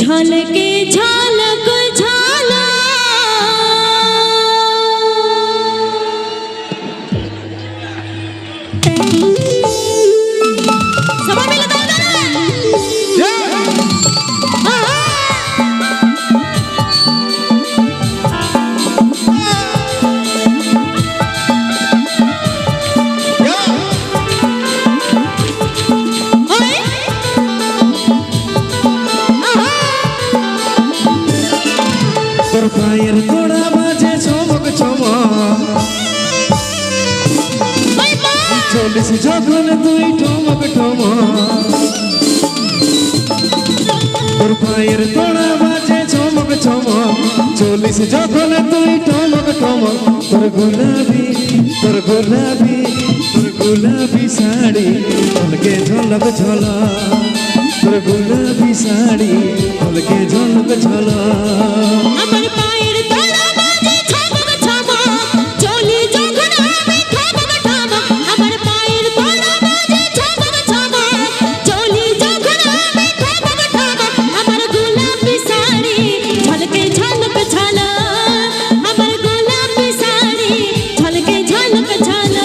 झलके झलक झला सबाई मिले তোর পায়ের তোড়া বাজে চমক চমক চলিস যখন তুই ঠমক ঠমক তোর পায়ের তোড়া বাজে চমক চমক চলিস যখন তুই ঠমক ঠমক তোর গোলাপি তোর গোলাপি তোর গোলাপি শাড়ি ঝলকে ঝলক ঝলক তোর গোলাপি শাড়ি ঝলকে ঝলক ঝলক আমার পায়ের তোড়া বাজে ঝমক ঝমক চলি যখন আমি ঠমক ঠমক আমার পায়ের তোড়া বাজে ঝমক ঝমক চলি যখন আমি ঠমক ঠমক আমার গোলাপি শাড়ি ঝলকে ঝলক ঝলক আমার গোলাপি শাড়ি ঝলকে ঝলক ঝলক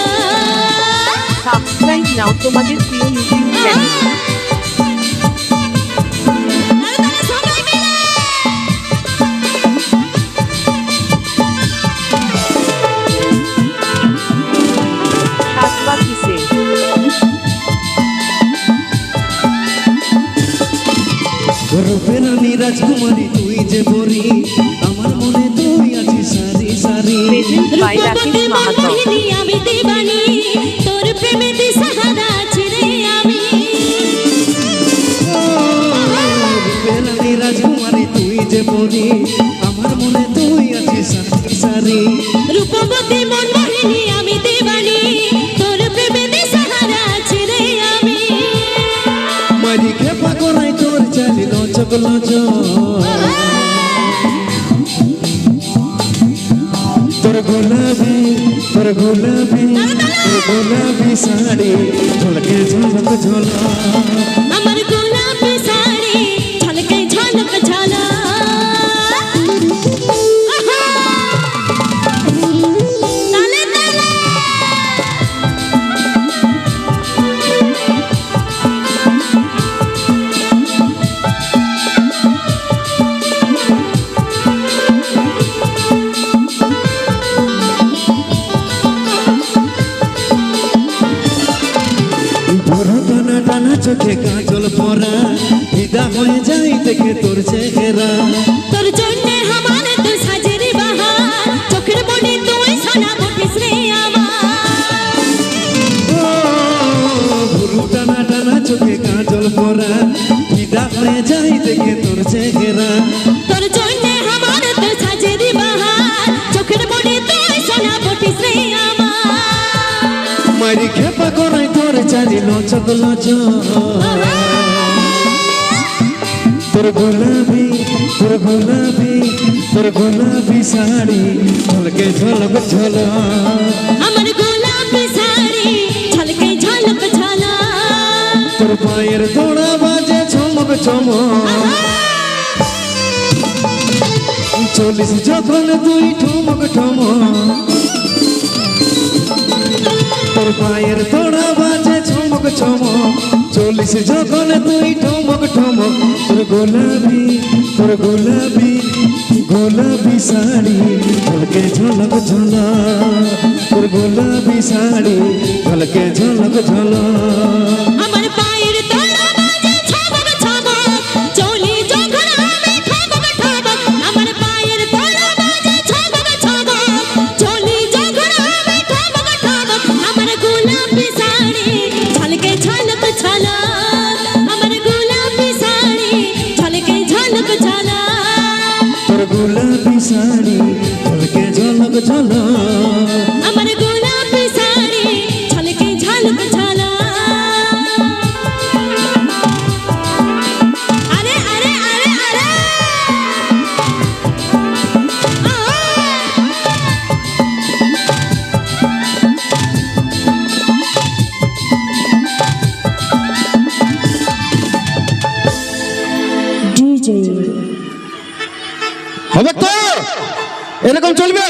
সাবস্ক্রাইব নাও তোমাদের প্রিয় ইউটিউব চ্যানেল রূপের রানী রাজকুমারী তুই যে বরি আমার মনে তুই আছিস সারি সারি রূপবতী মোহিনী আমি দিবানি তোর প্রেমে দিশাহারা আছি রে আমি রূপের রানী রাজকুমারী তুই যে বরি আমার মনে তুই আছিস সারি সারি রূপবতী মোহিনী আমি দিবানি তোর প্রেমে দিশাহারা আছি রে আমি মারি খেপা করাই তোর চালি লচক লচক তোর গোলাপি তোর গোলাপি তোর গোলাপি শাড়ি ঝলকে ঝলক ঝলক আমার গোলাপি শাড়ি ঝলকে ঝলক ঝলক তালে তালে টানা টানা চোখে কাজল পরা ফিদা হয়ে যাই দেখে তোর চেহারা তোর জন্যে আমার তো সাজেরি বাহার চোখের মনে তুই সোনা উঠিস রে আমার ভুরু টানা টানা চোখে কাজল পরা ফিদা হয়ে যাই দেখে তোর চেহারা তোর জন্যে আমার তো সাজেরি বাহার চোখের মনে তুই সোনা উঠিস রে আমার মারি খেপা করাই তোর চালি লচক লচক তোর গোলাপি তোর গোলাপি তোর গোলাপি শাড়ি ঝলকে ঝলক ঝলক আমার গোলাপি শাড়ি ঝলকে ঝলক ঝলক তোর পায়ের তোড়া বাজে চমক চমক চলিস যখন তুই ঠমক ঠমক তোর পায়ের তোড়া বাজে চমক চমক চলিস যখন তুই ঠমক ঠমক তোর গোলাপি তোর গোলাপি গোলাপি শাড়ি ঝলকে ঝলক ঝলক তোর গোলাপি শাড়ি ঝলকে ঝলক ঝলক আমার পায়ের তোড়া বাজে ঝমক ঝমক চলি যখন আমি ঠমক ঠমক আমার পায়ের তোড়া বাজে ঝমক ঝমক চলি যখন আমি ঠমক ঠমক আমার গোলাপি শাড়ি ঝলকে ঝলক ঝলক আমার গোলাপি শাড়ি ঝলকে ঝলক ঝলক তোর গোলাপি শাড়ি ঝলকে ঝলক ঝলক আমার গোলাপি শাড়ি ঝলকে ঝলক ঝলক আরে আরে আরে আরে DJ হবে তো? এরকম চলবে?